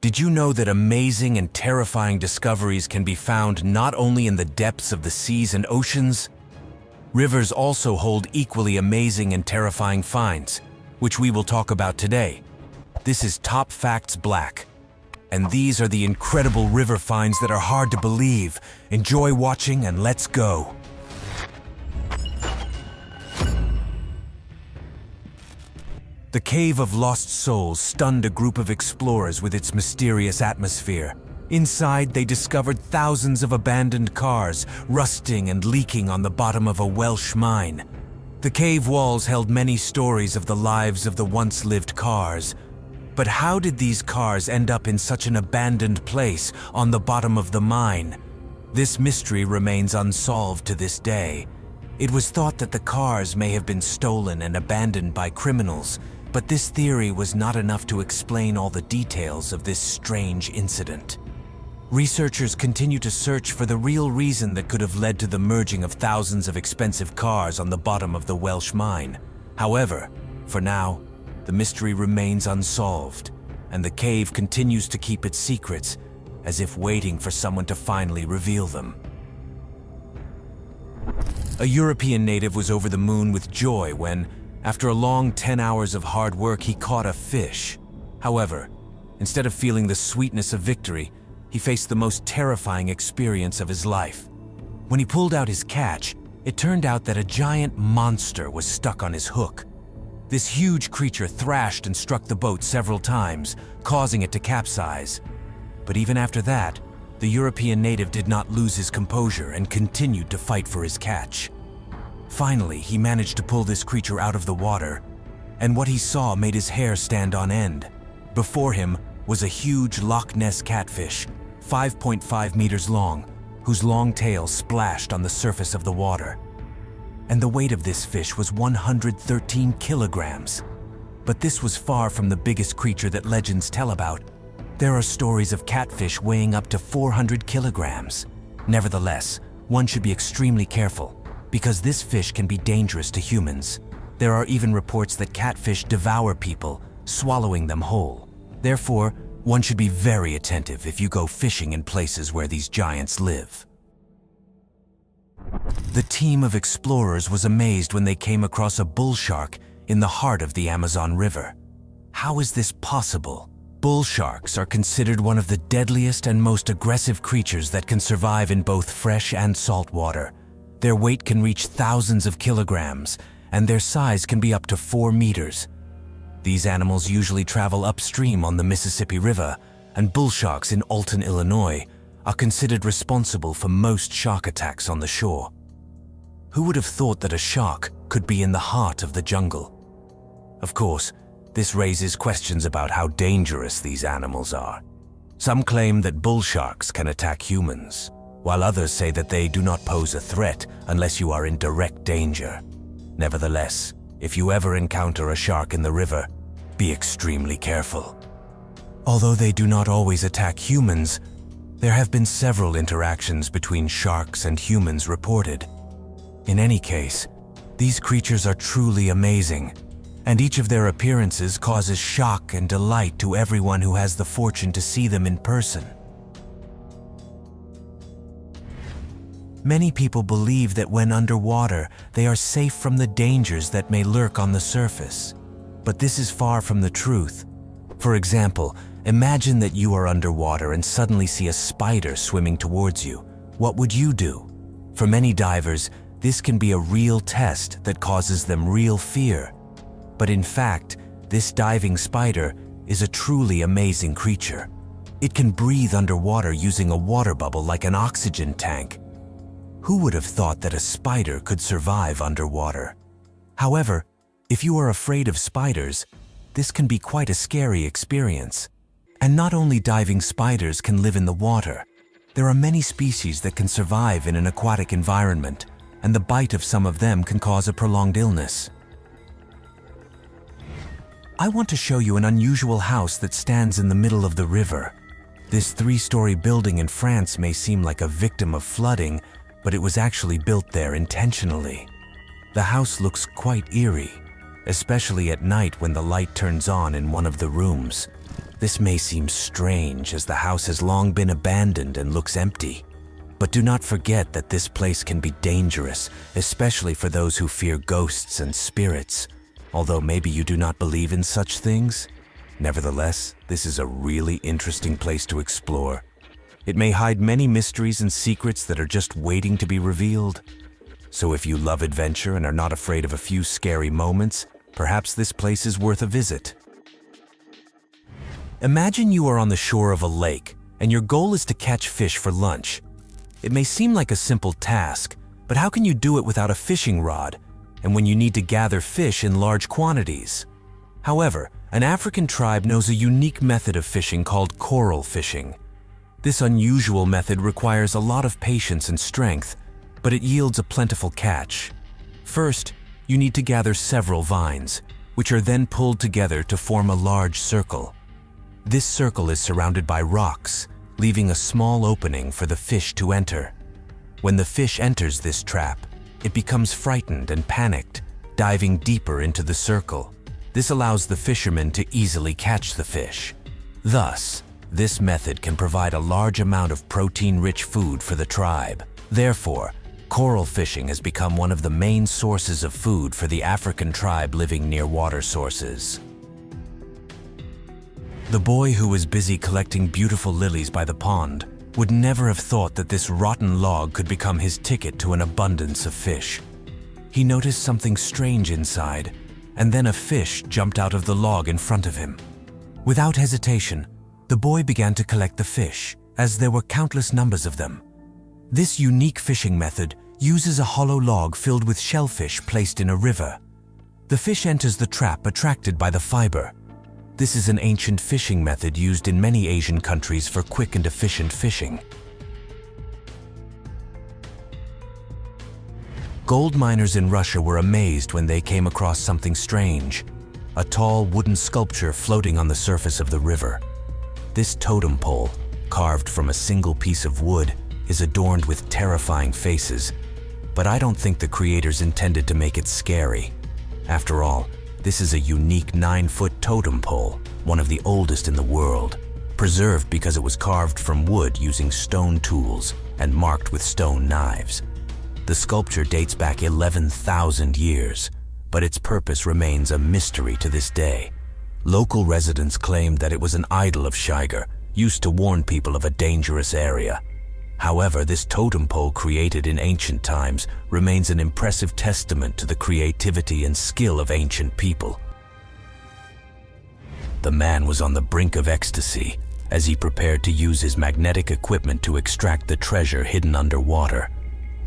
Did you know that amazing and terrifying discoveries can be found not only in the depths of the seas and oceans? Rivers also hold equally amazing and terrifying finds, which we will talk about today. This is Top Facts Black, and these are the incredible river finds that are hard to believe. Enjoy watching and let's go. The Cave of Lost Souls stunned a group of explorers with its mysterious atmosphere. Inside, they discovered thousands of abandoned cars, rusting and leaking on the bottom of a Welsh mine. The cave walls held many stories of the lives of the once-lived cars. But how did these cars end up in such an abandoned place on the bottom of the mine? This mystery remains unsolved to this day. It was thought that the cars may have been stolen and abandoned by criminals, but this theory was not enough to explain all the details of this strange incident. Researchers continue to search for the real reason that could have led to the merging of thousands of expensive cars on the bottom of the Welsh mine. However, for now, the mystery remains unsolved, and the cave continues to keep its secrets, as if waiting for someone to finally reveal them. A European native was over the moon with joy when, after a long 10 hours of hard work, he caught a fish. However, instead of feeling the sweetness of victory, he faced the most terrifying experience of his life. When he pulled out his catch, it turned out that a giant monster was stuck on his hook. This huge creature thrashed and struck the boat several times, causing it to capsize. But even after that, the European native did not lose his composure and continued to fight for his catch. Finally, he managed to pull this creature out of the water, and what he saw made his hair stand on end. Before him was a huge Loch Ness catfish, 5.5 meters long, whose long tail splashed on the surface of the water. And the weight of this fish was 113 kilograms. But this was far from the biggest creature that legends tell about. There are stories of catfish weighing up to 400 kilograms. Nevertheless, one should be extremely careful, because this fish can be dangerous to humans. There are even reports that catfish devour people, swallowing them whole. Therefore, one should be very attentive if you go fishing in places where these giants live. The team of explorers was amazed when they came across a bull shark in the heart of the Amazon River. How is this possible? Bull sharks are considered one of the deadliest and most aggressive creatures that can survive in both fresh and salt water. Their weight can reach thousands of kilograms, and their size can be up to 4 meters. These animals usually travel upstream on the Mississippi River, and bull sharks in Alton, Illinois, are considered responsible for most shark attacks on the shore. Who would have thought that a shark could be in the heart of the jungle? Of course, this raises questions about how dangerous these animals are. Some claim that bull sharks can attack humans, while others say that they do not pose a threat unless you are in direct danger. Nevertheless, if you ever encounter a shark in the river, be extremely careful. Although they do not always attack humans, there have been several interactions between sharks and humans reported. In any case, these creatures are truly amazing, and each of their appearances causes shock and delight to everyone who has the fortune to see them in person. Many people believe that when underwater, they are safe from the dangers that may lurk on the surface. But this is far from the truth. For example, imagine that you are underwater and suddenly see a spider swimming towards you. What would you do? For many divers, this can be a real test that causes them real fear. But in fact, this diving spider is a truly amazing creature. It can breathe underwater using a water bubble like an oxygen tank. Who would have thought that a spider could survive underwater? However, if you are afraid of spiders, this can be quite a scary experience. And not only diving spiders can live in the water. There are many species that can survive in an aquatic environment, and the bite of some of them can cause a prolonged illness. I want to show you an unusual house that stands in the middle of the river. This 3-story building in France may seem like a victim of flooding, but it was actually built there intentionally. The house looks quite eerie, especially at night when the light turns on in one of the rooms. This may seem strange as the house has long been abandoned and looks empty. But do not forget that this place can be dangerous, especially for those who fear ghosts and spirits. Although maybe you do not believe in such things, nevertheless, this is a really interesting place to explore. It may hide many mysteries and secrets that are just waiting to be revealed. So if you love adventure and are not afraid of a few scary moments, perhaps this place is worth a visit. Imagine you are on the shore of a lake, and your goal is to catch fish for lunch. It may seem like a simple task, but how can you do it without a fishing rod, and when you need to gather fish in large quantities? However, an African tribe knows a unique method of fishing called coral fishing. This unusual method requires a lot of patience and strength, but it yields a plentiful catch. First, you need to gather several vines, which are then pulled together to form a large circle. This circle is surrounded by rocks, leaving a small opening for the fish to enter. When the fish enters this trap, it becomes frightened and panicked, diving deeper into the circle. This allows the fisherman to easily catch the fish. Thus, this method can provide a large amount of protein-rich food for the tribe. Therefore, coral fishing has become one of the main sources of food for the African tribe living near water sources. The boy who was busy collecting beautiful lilies by the pond would never have thought that this rotten log could become his ticket to an abundance of fish. He noticed something strange inside, and then a fish jumped out of the log in front of him. Without hesitation, the boy began to collect the fish, as there were countless numbers of them. This unique fishing method uses a hollow log filled with shellfish placed in a river. The fish enters the trap attracted by the fiber. This is an ancient fishing method used in many Asian countries for quick and efficient fishing. Gold miners in Russia were amazed when they came across something strange, a tall wooden sculpture floating on the surface of the river. This totem pole, carved from a single piece of wood, is adorned with terrifying faces, but I don't think the creators intended to make it scary. After all, this is a unique 9-foot totem pole, one of the oldest in the world, preserved because it was carved from wood using stone tools and marked with stone knives. The sculpture dates back 11,000 years, but its purpose remains a mystery to this day. Local residents claimed that it was an idol of Shiger, used to warn people of a dangerous area. However, this totem pole created in ancient times remains an impressive testament to the creativity and skill of ancient people. The man was on the brink of ecstasy as he prepared to use his magnetic equipment to extract the treasure hidden underwater.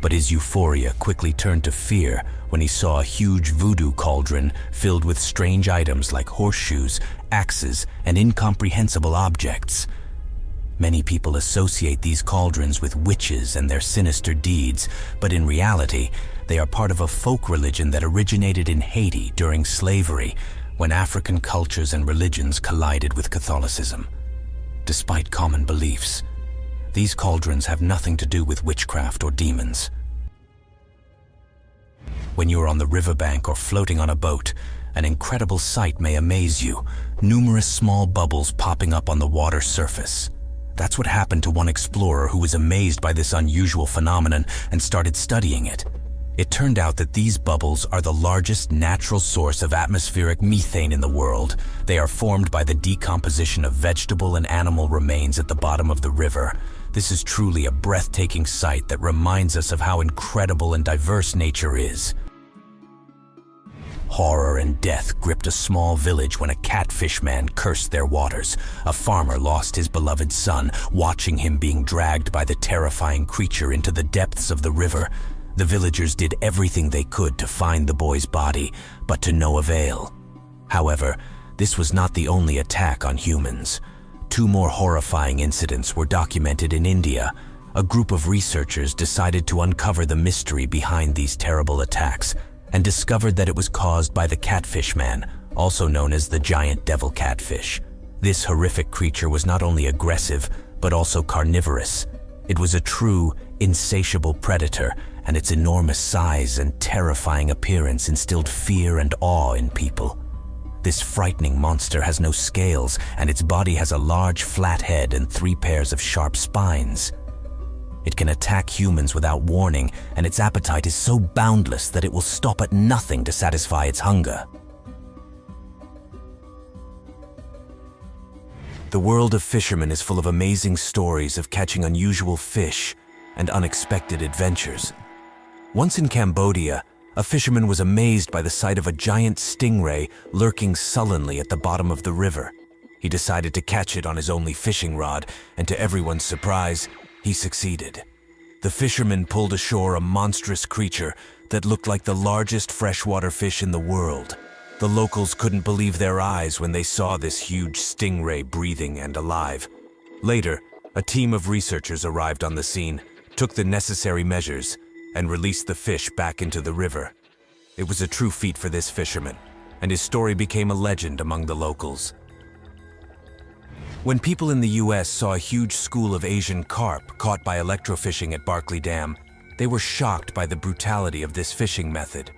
But his euphoria quickly turned to fear when he saw a huge voodoo cauldron filled with strange items like horseshoes, axes, and incomprehensible objects. Many people associate these cauldrons with witches and their sinister deeds, but in reality, they are part of a folk religion that originated in Haiti during slavery, when African cultures and religions collided with Catholicism. Despite common beliefs, these cauldrons have nothing to do with witchcraft or demons. When you are on the riverbank or floating on a boat, an incredible sight may amaze you, numerous small bubbles popping up on the water's surface. That's what happened to one explorer who was amazed by this unusual phenomenon and started studying it. It turned out that these bubbles are the largest natural source of atmospheric methane in the world. They are formed by the decomposition of vegetable and animal remains at the bottom of the river. This is truly a breathtaking sight that reminds us of how incredible and diverse nature is. Horror and death gripped a small village when a catfish man cursed their waters. A farmer lost his beloved son, watching him being dragged by the terrifying creature into the depths of the river. The villagers did everything they could to find the boy's body, but to no avail. However, this was not the only attack on humans. 2 more horrifying incidents were documented in India. A group of researchers decided to uncover the mystery behind these terrible attacks and discovered that it was caused by the catfish man, also known as the giant devil catfish. This horrific creature was not only aggressive, but also carnivorous. It was a true, insatiable predator, and its enormous size and terrifying appearance instilled fear and awe in people. This frightening monster has no scales, and its body has a large flat head and 3 pairs of sharp spines. It can attack humans without warning, and its appetite is so boundless that it will stop at nothing to satisfy its hunger. The world of fishermen is full of amazing stories of catching unusual fish and unexpected adventures. Once in Cambodia, a fisherman was amazed by the sight of a giant stingray lurking sullenly at the bottom of the river. He decided to catch it on his only fishing rod, and to everyone's surprise, he succeeded. The fisherman pulled ashore a monstrous creature that looked like the largest freshwater fish in the world. The locals couldn't believe their eyes when they saw this huge stingray breathing and alive. Later, a team of researchers arrived on the scene, took the necessary measures, and released the fish back into the river. It was a true feat for this fisherman, and his story became a legend among the locals. When people in the US saw a huge school of Asian carp caught by electrofishing at Barkley Dam, they were shocked by the brutality of this fishing method.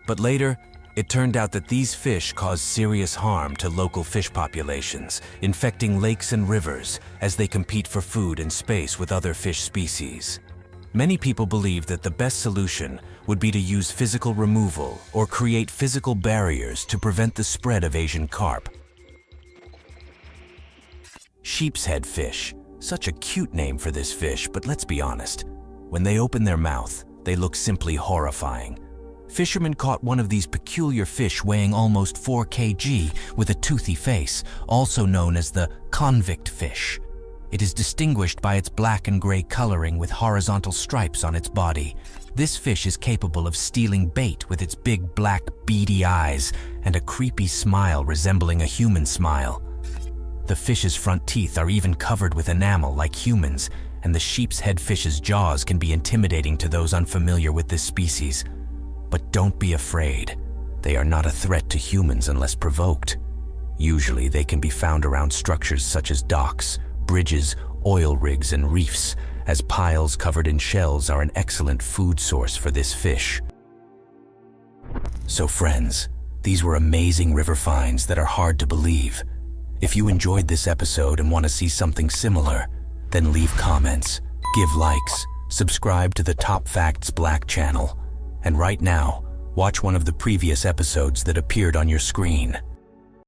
But later, it turned out that these fish cause serious harm to local fish populations, infecting lakes and rivers as they compete for food and space with other fish species. Many people believe that the best solution would be to use physical removal or create physical barriers to prevent the spread of Asian carp. Sheep's head fish. Such a cute name for this fish, but let's be honest. When they open their mouth, they look simply horrifying. Fishermen caught one of these peculiar fish weighing almost 4 kg with a toothy face, also known as the convict fish. It is distinguished by its black and gray coloring with horizontal stripes on its body. This fish is capable of stealing bait with its big black beady eyes and a creepy smile resembling a human smile. The fish's front teeth are even covered with enamel like humans, and the sheep's head fish's jaws can be intimidating to those unfamiliar with this species. But don't be afraid. They are not a threat to humans unless provoked. Usually they can be found around structures such as docks, bridges, oil rigs, and reefs, as piles covered in shells are an excellent food source for this fish. So friends, these were amazing river finds that are hard to believe. If you enjoyed this episode and want to see something similar, then leave comments, give likes, subscribe to the TopFacts Black channel, and right now, watch one of the previous episodes that appeared on your screen.